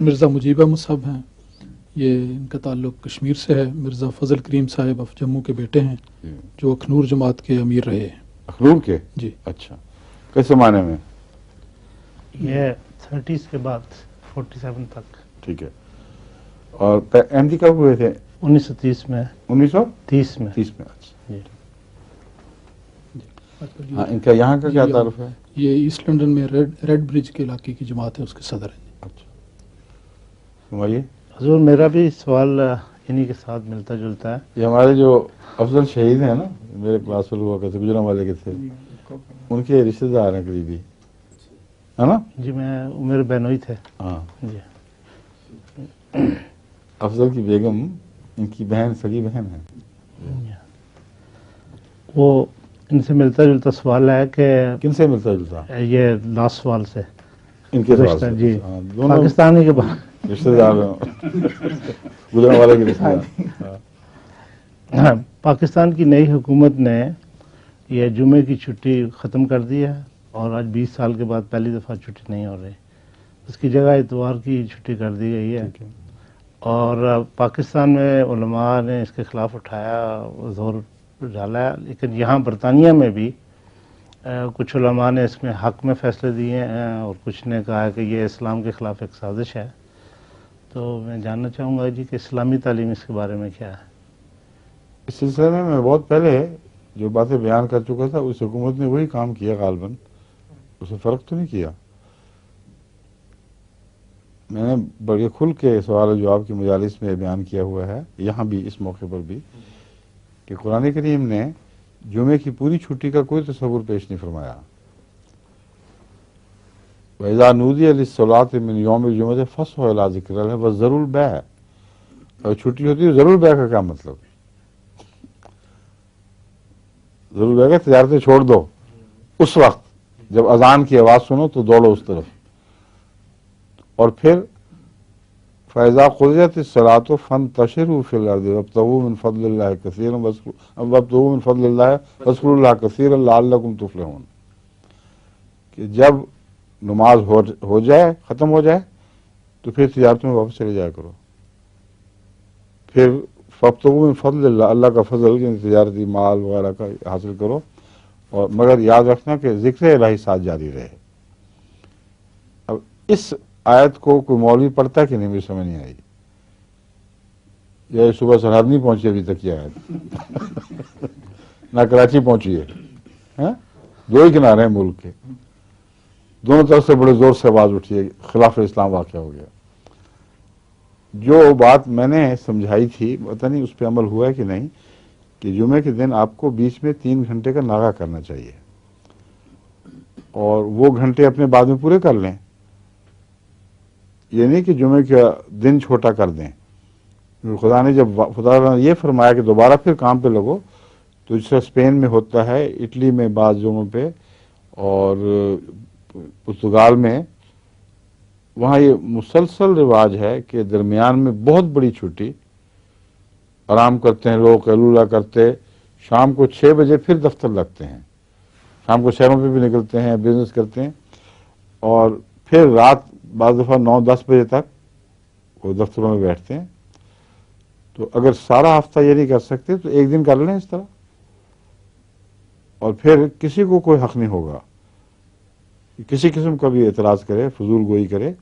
مرزا مجیب احمد صاحب ہیں، یہ ان کا تعلق کشمیر سے ہے. مرزا فضل کریم صاحب آف جموں کے بیٹے ہیں جو اخنور جماعت کے امیر رہے ہیں. اخنور کے؟ جی. اچھا، کیسے معنی میں؟ یہ 30s کے بعد 47 تک. ٹھیک ہے. اور احمدی کب ہوئے تھے؟ 1930 میں. 1930 میں. میں. اچھا. جی. ہاں، ان کا یہاں کا کیا تعارف ہے؟ یہ ایسٹ لنڈن میں ریڈ برج کے علاقے کی جماعت ہے، اس کے صدر ہیں. اچھا، تمہاری؟ حضور میرا بھی سوال انہی کے ساتھ ملتا جلتا ہے. یہ ہمارے جو افضل شہید ہیں نا، میرے کلاس فیلو ہوا کرتے گجرا والے کے تھے، ان کے رشتے دار ہیں قریبی، ہے نا؟ جی، میرے بہنوئی تھے. ہاں. جی. افضل کی بیگم ان کی بہن، سگی بہن ہے. وہ ان سے ملتا جلتا سوال ہے کہ کن سے ملتا جلتا؟ یہ لاسٹ سوال سے ان کے سوال سے. جی. ہاں، دونوں پاکستانی کے بعد رشتے دار گجرا والے کے رشتے دار. پاکستان کی نئی حکومت نے یہ جمعے کی چھٹی ختم کر دی ہے اور آج 20 سال کے بعد پہلی دفعہ چھٹی نہیں ہو رہی. اس کی جگہ اتوار کی چھٹی کر دی گئی ہے. اور پاکستان میں علماء نے اس کے خلاف اٹھایا، زور ڈالا ہے، لیکن یہاں برطانیہ میں بھی کچھ علماء نے اس میں حق میں فیصلے دیے ہیں اور کچھ نے کہا ہے کہ یہ اسلام کے خلاف ایک سازش ہے. تو میں جاننا چاہوں گا جی کہ اسلامی تعلیم اس کے بارے میں کیا ہے؟ اس سلسلے میں بہت پہلے جو باتیں بیان کر چکا تھا، اس حکومت نے وہی کام کیا غالباً، اس میں فرق تو نہیں کیا. میں نے بڑے کھل کے سوال و جواب کی مجالس میں بیان کیا ہوا ہے، یہاں بھی اس موقع پر بھی، کہ قرآن کریم نے جمعے کی پوری چھٹی کا کوئی تصور پیش نہیں فرمایا. وَإِذَا نُودِيَ لِلصَّلَاةِ مِنْ يَوْمِ الْجُمْعَةِ فَاسْعَوْا إِلَىٰ ذِكْرِ اللَّهِ وَذَرُوا الْبَيْعَ. اور چھٹی ہوتی ہے ضرور بیع کا کیا مطلب؟ ضرور بیع کا تجارتیں چھوڑ دو. اس وقت جب اذان کی آواز سنو تو دوڑو اس طرف. اور پھر فَإِذَا قُضِيَتِ الصَّلَاةُ فَانتَشِرُوا فِي الْأَرْضِ وَابْتَغُوا مِنْ فَضْلِ اللَّهِ كَثِيرًا وَابْتَغُوا مِنْ فَضْلِ اللَّهِ وَاذْكُرُوا اللَّهَ كَثِيرًا لَعَلَّكُمْ تُفْلِحُونَ. کہ جب نماز ہو جائے، ختم ہو جائے، تو پھر تجارت میں واپس چلے جایا کرو. پھر فَابْتَغُوا مِنْ فَضْلِ اللَّهِ، اللہ کا فضل یعنی تجارتی مال وغیرہ کا حاصل کرو، اور مگر یاد رکھنا کہ ذکر الہی ساتھ جاری رہے. اب اس آیت کو کوئی مولوی پڑھتا ہے کہ نہیں، مجھے سمجھ نہیں آئی. یہ صبح سرحد نہیں پہنچی ابھی تک یہ آیت نہ کراچی پہنچی ہے. دو ہی کنارے ہیں ملک کے، دونوں طرف سے بڑے زور سے آواز اٹھی ہے، خلاف اسلام واقع ہو گیا. جو بات میں نے سمجھائی تھی، پتہ نہیں اس پہ عمل ہوا ہے کہ نہیں، کہ جمعے کے دن آپ کو بیچ میں 3 گھنٹے کا ناغہ کرنا چاہیے، اور وہ گھنٹے اپنے بعد میں پورے کر لیں. یہ نہیں کہ جمعے کا دن چھوٹا کر دیں. خدا نے یہ فرمایا کہ دوبارہ پھر کام پہ لگو، تو جس طرح اسپین میں ہوتا ہے، اٹلی میں بعض جگہوں پہ، اور پرتگال میں، وہاں یہ مسلسل رواج ہے کہ درمیان میں بہت بڑی چھٹی، آرام کرتے ہیں لوگ، قیلولہ کرتے، شام کو 6 بجے پھر دفتر لگتے ہیں، شام کو شہروں پہ بھی نکلتے ہیں، بزنس کرتے ہیں، اور پھر رات بعض دفعہ 9-10 بجے تک وہ دفتروں میں بیٹھتے ہیں. تو اگر سارا ہفتہ یہ نہیں کر سکتے تو ایک دن کر لیں اس طرح، اور پھر کسی کو کوئی حق نہیں ہوگا کسی قسم کا بھی اعتراض کرے، فضول گوئی کرے.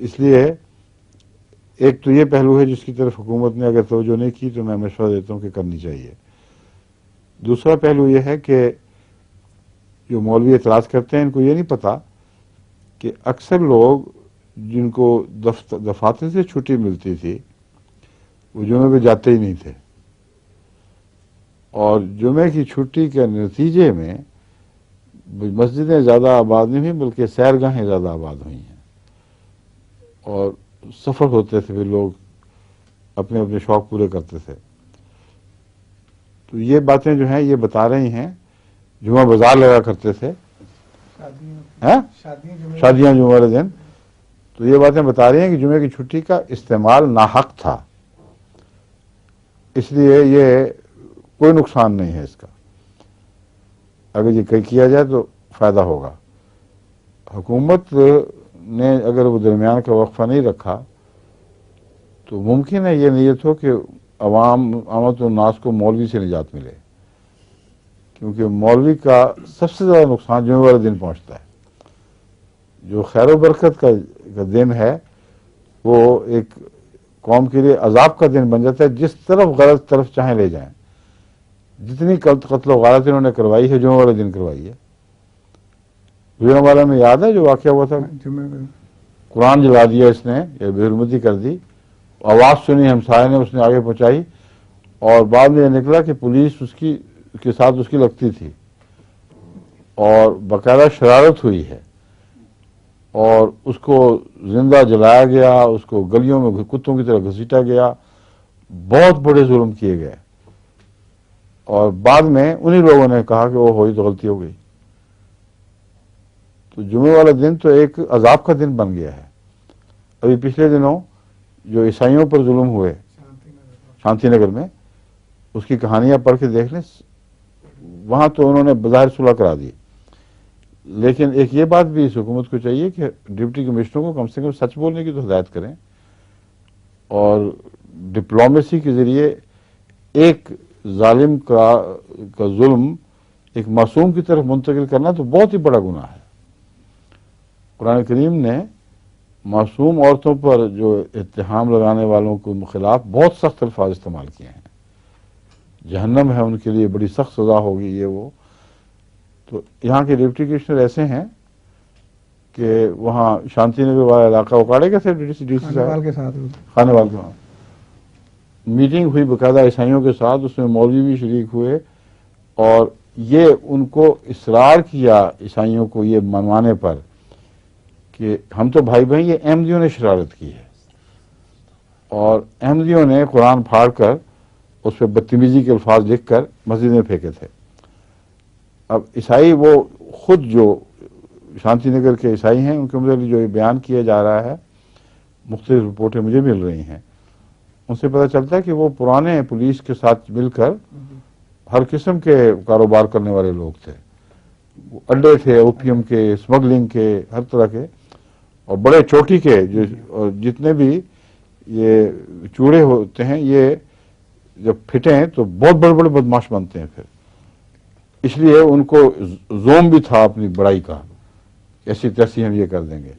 اس لیے ایک تو یہ پہلو ہے جس کی طرف حکومت نے اگر توجہ نہیں کی تو میں مشورہ دیتا ہوں کہ کرنی چاہیے. دوسرا پہلو یہ ہے کہ جو مولوی اعتراض کرتے ہیں، ان کو یہ نہیں پتا کہ اکثر لوگ جن کو دفاتر سے چھٹی ملتی تھی وہ جمعے پہ جاتے ہی نہیں تھے، اور جمعے کی چھٹی کے نتیجے میں مسجدیں زیادہ آباد نہیں ہوئی بلکہ سیرگاہیں زیادہ آباد ہوئی ہیں، اور سفر ہوتے تھے، پھر لوگ اپنے اپنے شوق پورے کرتے تھے. تو یہ باتیں جو ہیں یہ بتا رہی ہیں. جمعہ بازار لگا کرتے تھے، شادیاں جمعہ والے دن، تو یہ باتیں بتا رہی ہیں کہ جمعے کی چھٹی کا استعمال ناحق تھا. اس لیے یہ کوئی نقصان نہیں ہے اس کا، اگر یہ کیا جائے تو فائدہ ہوگا. حکومت نے اگر وہ درمیان کا وقفہ نہیں رکھا تو ممکن ہے یہ نیت ہو کہ عامت الناس کو مولوی سے نجات ملے، کیونکہ مولوی کا سب سے زیادہ نقصان جمعے والے دن پہنچتا ہے۔ جو خیر و برکت کا دن ہے وہ ایک قوم کے لیے عذاب کا دن بن جاتا ہے، جس طرف غلط طرف چاہیں لے جائیں۔ جتنی قتل و غارت انہوں نے کروائی ہے جمعے والے دن کروائی ہے۔ گجرا والا میں یاد ہے جو واقعہ ہوا تھا، قرآن جلا دیا اس نے، یا بے حرمتی کر دی، آواز سنی ہمسائے نے، اس نے آگے پہنچائی، اور بعد میں یہ نکلا کہ پولیس اس کے ساتھ اس کی لگتی تھی اور باقاعدہ شرارت ہوئی ہے، اور اس کو زندہ جلایا گیا، اس کو گلیوں میں کتوں کی طرح گھسیٹا گیا، بہت بڑے ظلم کیے گئے، اور بعد میں انہی لوگوں نے کہا کہ وہ ہوئی تو غلطی ہو گئی۔ تو جمعے والا دن تو ایک عذاب کا دن بن گیا ہے۔ ابھی پچھلے دنوں جو عیسائیوں پر ظلم ہوئے شانتی نگر میں، اس کی کہانیاں پڑھ کے دیکھ لیں، وہاں تو انہوں نے بظاہر صلح کرا دی، لیکن ایک یہ بات بھی اس حکومت کو چاہیے کہ ڈپٹی کمشنر کو کم سے کم سچ بولنے کی تو ہدایت کریں، اور ڈپلومیسی کے ذریعے ایک ظالم کا ظلم ایک معصوم کی طرف منتقل کرنا تو بہت ہی بڑا گناہ ہے۔ قرآن کریم نے معصوم عورتوں پر جو اتہام لگانے والوں کے خلاف بہت سخت الفاظ استعمال کیے ہیں، جہنم ہے ان کے لیے، بڑی سخت سزا ہوگی، یہ وہ۔ تو یہاں کے ڈپٹی کمشنر ایسے ہیں کہ وہاں شانتی نگر والا علاقہ اکاڑے گئے تھے ڈی سی صاحب کے ساتھ، خانے وال کے وہاں میٹنگ ہوئی باقاعدہ عیسائیوں کے ساتھ، اس میں مولوی بھی شریک ہوئے، اور یہ ان کو اصرار کیا عیسائیوں کو یہ منوانے پر کہ ہم تو بھائی بھائی، یہ احمدیوں نے شرارت کی ہے، اور احمدیوں نے قرآن پھاڑ کر اس پہ بدتمیزی کے الفاظ لکھ کر مسجد میں پھینکے تھے۔ اب عیسائی وہ خود جو شانتی نگر کے عیسائی ہیں، ان کے متعلق جو یہ بیان کیا جا رہا ہے، مختلف رپورٹیں مجھے مل رہی ہیں، ان سے پتہ چلتا ہے کہ وہ پرانے پولیس کے ساتھ مل کر ہر قسم کے کاروبار کرنے والے لوگ تھے، اڈے تھے اوپیم کے، اسمگلنگ کے، ہر طرح کے، اور بڑے چوٹی کے، جو جتنے بھی یہ چوڑے ہوتے ہیں، یہ جب پھٹیں تو بہت بڑے بڑے بدماش بنتے ہیں پھر، اس لیے ان کو زوم بھی تھا اپنی بڑائی کا، ایسی تیسی ہم یہ کر دیں گے۔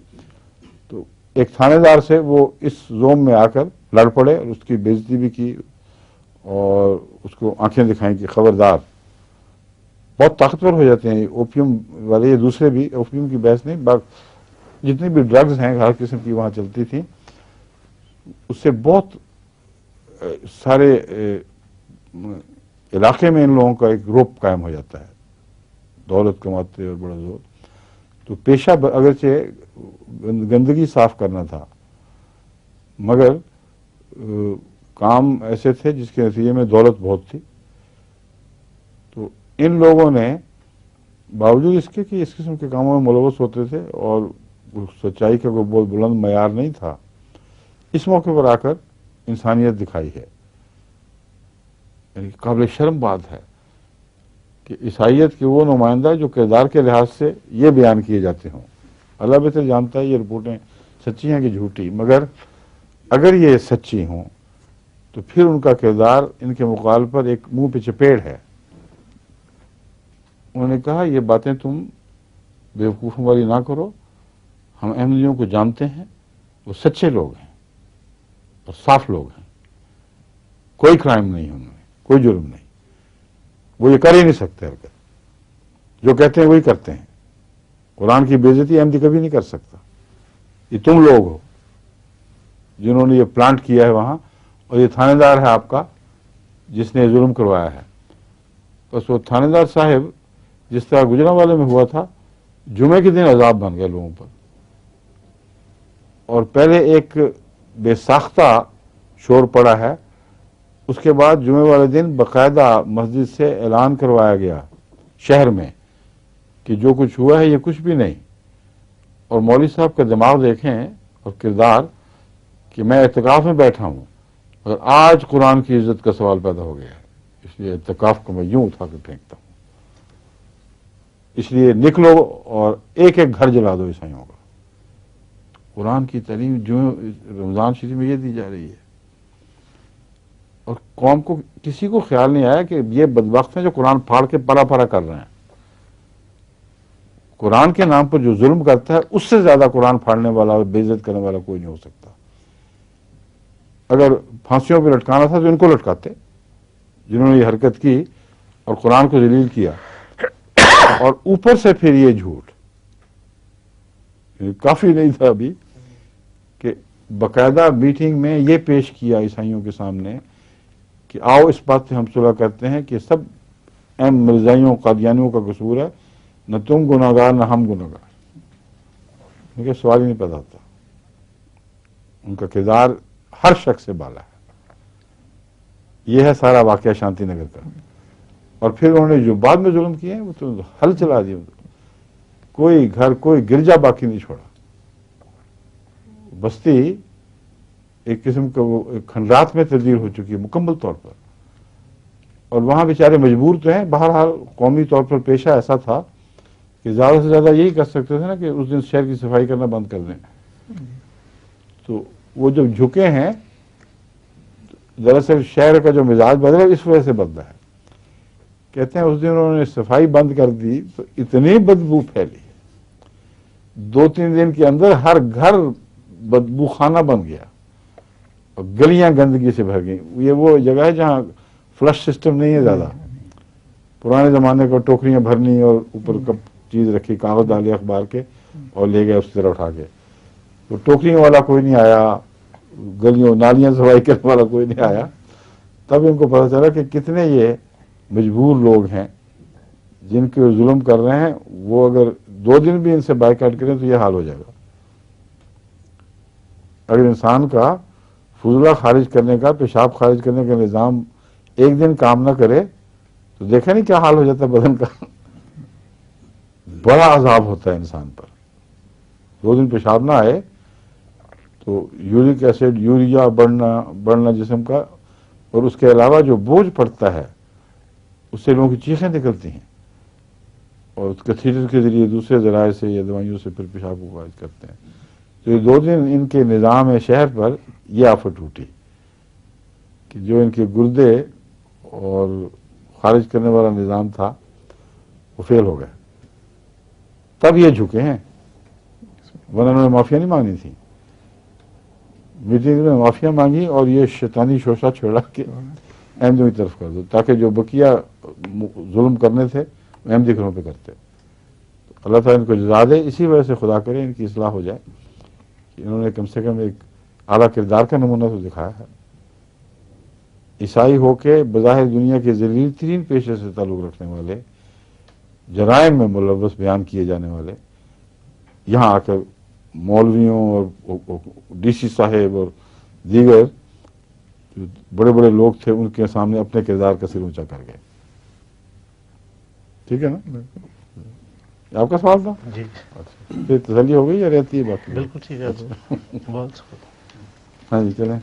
تو ایک تھانے دار سے وہ اس زوم میں آ کر لڑ پڑے، اور اس کی بے عزتی بھی کی، اور اس کو آنکھیں دکھائیں کہ خبردار۔ بہت طاقتور ہو جاتے ہیں اوپیم والے، یہ دوسرے بھی، اوپیم کی بحث نہیں، جتنی بھی ڈرگز ہیں ہر قسم کی وہاں چلتی تھیں، اس سے بہت سارے علاقے میں ان لوگوں کا ایک گروپ قائم ہو جاتا ہے، دولت کماتے اور بڑا زور۔ تو پیشہ اگرچہ گندگی صاف کرنا تھا، مگر کام ایسے تھے جس کے نتیجے میں دولت بہت تھی۔ تو ان لوگوں نے باوجود اس کے کہ اس قسم کے کاموں میں ملوث ہوتے تھے اور سچائی کا کوئی بہت بلند معیار نہیں تھا، اس موقع پر آ کر انسانیت دکھائی ہے۔ یعنی قابل شرم بات ہے کہ عیسائیت کے وہ نمائندہ جو کردار کے لحاظ سے یہ بیان کیے جاتے ہوں، اللہ بہتر جانتا ہے یہ رپورٹیں سچی ہیں کہ جھوٹی، مگر اگر یہ سچی ہوں تو پھر ان کا کردار ان کے مقابل پر ایک منہ پہ چپیڑ ہے۔ انہوں نے کہا یہ باتیں تم بیوقوفوں والی نہ کرو، ہم احمدیوں کو جانتے ہیں، وہ سچے لوگ ہیں اور صاف لوگ ہیں، کوئی کرائم نہیں ان میں، کوئی جرم نہیں، وہ یہ کر ہی نہیں سکتے حرکت، جو کہتے ہیں وہی کرتے ہیں۔ قرآن کی بے عزتی احمدی کبھی نہیں کر سکتا، یہ تم لوگ ہو جنہوں نے یہ پلانٹ کیا ہے وہاں، اور یہ تھانے دار ہے آپ کا جس نے ظلم کروایا ہے۔ بس وہ تھانے دار صاحب جس طرح گجرانوالے میں ہوا تھا، جمعے کے دن عذاب بن گیا لوگوں پر، اور پہلے ایک بے ساختہ شور پڑا ہے، اس کے بعد جمعے والے دن باقاعدہ مسجد سے اعلان کروایا گیا شہر میں کہ جو کچھ ہوا ہے یہ کچھ بھی نہیں۔ اور مولوی صاحب کا دماغ دیکھیں اور کردار، کہ میں اعتکاف میں بیٹھا ہوں اور آج قرآن کی عزت کا سوال پیدا ہو گیا ہے، اس لیے اعتکاف کو میں یوں اٹھا کے پھینکتا ہوں۔ اس لیے نکلو اور ایک ایک گھر جلا دو عیسائیوں کا. قرآن کی تعلیم جو رمضان شریف میں یہ دی جا رہی ہے. اور قوم کو کسی کو خیال نہیں آیا کہ یہ بدبخت ہیں جو قرآن پھاڑ کے پرا پرا کر رہے ہیں. قرآن کے نام پر جو ظلم کرتا ہے اس سے زیادہ قرآن پھاڑنے والا اور بے عزت کرنے والا کوئی نہیں ہو سکتا. اگر پھانسیوں پہ لٹکانا تھا تو ان کو لٹکاتے جنہوں نے یہ حرکت کی اور قرآن کو ذلیل کیا. اور اوپر سے پھر یہ جھوٹ کافی نہیں تھا ابھی کہ باقاعدہ میٹنگ میں یہ پیش کیا عیسائیوں کے سامنے کہ آؤ اس بات سے ہم صلح کرتے ہیں کہ سب اہم مرزائیوں قادیانیوں کا قصور ہے, نہ تم گناہگار نہ ہم گناہگار. کیونکہ سوال ہی نہیں پیدا ہوتا. ان کا کردار ہر شخص سے بالا ہے. یہ ہے سارا واقعہ شانتی نگر کا. اور پھر انہوں نے جو بعد میں ظلم کیے ہیں وہ تو حل چلا دیا. کوئی گھر کوئی گرجا باقی نہیں چھوڑا. بستی ایک قسم کا وہ کھنڈرات میں تبدیل ہو چکی ہے مکمل طور پر. اور وہاں بیچارے مجبور تو ہیں. بہرحال قومی طور پر پیشہ ایسا تھا کہ زیادہ سے زیادہ یہی کر سکتے تھے نا کہ اس دن شہر کی صفائی کرنا بند کر دیں. تو وہ جب جھکے ہیں دراصل شہر کا جو مزاج بدلا اس وجہ سے بدلا ہے. کہتے ہیں اس دن انہوں نے صفائی بند کر دی تو اتنی بدبو پھیلی 2-3 دن کے اندر ہر گھر بدبو خانہ بن گیا اور گلیاں گندگی سے بھر گئیں. یہ وہ جگہ ہے جہاں فلش سسٹم نہیں ہے زیادہ. پرانے زمانے کو ٹوکریاں بھرنی اور اوپر کب چیز رکھی کاغذ ڈالے اخبار کے اور لے گئے اس طرح اٹھا کے. تو ٹوکریوں والا کوئی نہیں آیا, گلیوں نالیاں صفائی کرنے والا کوئی نہیں آیا. تب ان کو پتا چلا کہ کتنے یہ مجبور لوگ ہیں جن کے ظلم کر رہے ہیں. وہ اگر 2 دن بھی ان سے بائیکاٹ کریں تو یہ حال ہو جائے گا. اگر انسان کا فضلہ خارج کرنے کا پیشاب خارج کرنے کا نظام ایک دن کام نہ کرے تو دیکھیں نہیں کیا حال ہو جاتا ہے بدن کا. بڑا عذاب ہوتا ہے انسان پر. 2 دن پیشاب نہ آئے تو یورک ایسڈ یوریا بڑھنا جسم کا, اور اس کے علاوہ جو بوجھ پڑتا ہے اس سے لوگوں کی چیخیں نکلتی ہیں اور کیتھیٹر کے ذریعے دوسرے ذرائع سے یا دوائیوں سے پھر پیشاب کو خارج کرتے ہیں. تو یہ 2 دن ان کے نظام شہر پر یہ آفت ٹوٹی کہ جو ان کے گردے اور خارج کرنے والا نظام تھا وہ فیل ہو گئے. تب یہ جھکے ہیں, ورنہ انہوں نے معافیا نہیں مانگنی تھی. میٹنگ میں معافیا مانگی اور یہ شیطانی شوشہ چھوڑا کہ احمدیوں کی طرف کر دو تاکہ جو بقیہ ظلم کرنے تھے وہ احمدی گھروں پہ کرتے. اللہ تعالیٰ ان کو جزا دے. اسی وجہ سے خدا کرے ان کی اصلاح ہو جائے کہ انہوں نے کم سے کم ایک اعلیٰ کردار کا نمونہ تو دکھایا ہے. عیسائی ہو کے بظاہر دنیا کے ذلیل ترین پیشے سے تعلق رکھنے والے, جرائم میں ملوث بیان کیے جانے والے, یہاں آ کر مولویوں اور ڈی سی صاحب اور دیگر جو بڑے بڑے لوگ تھے ان کے سامنے اپنے کردار کا سر اونچا کر گئے. ٹھیک ہے نا؟ آپ کا سوال تھا جی پھر تسلی ہو گئی یا رہتی ہے باقی؟ بالکل ٹھیک ہے. بہت ہاں جی چلیں.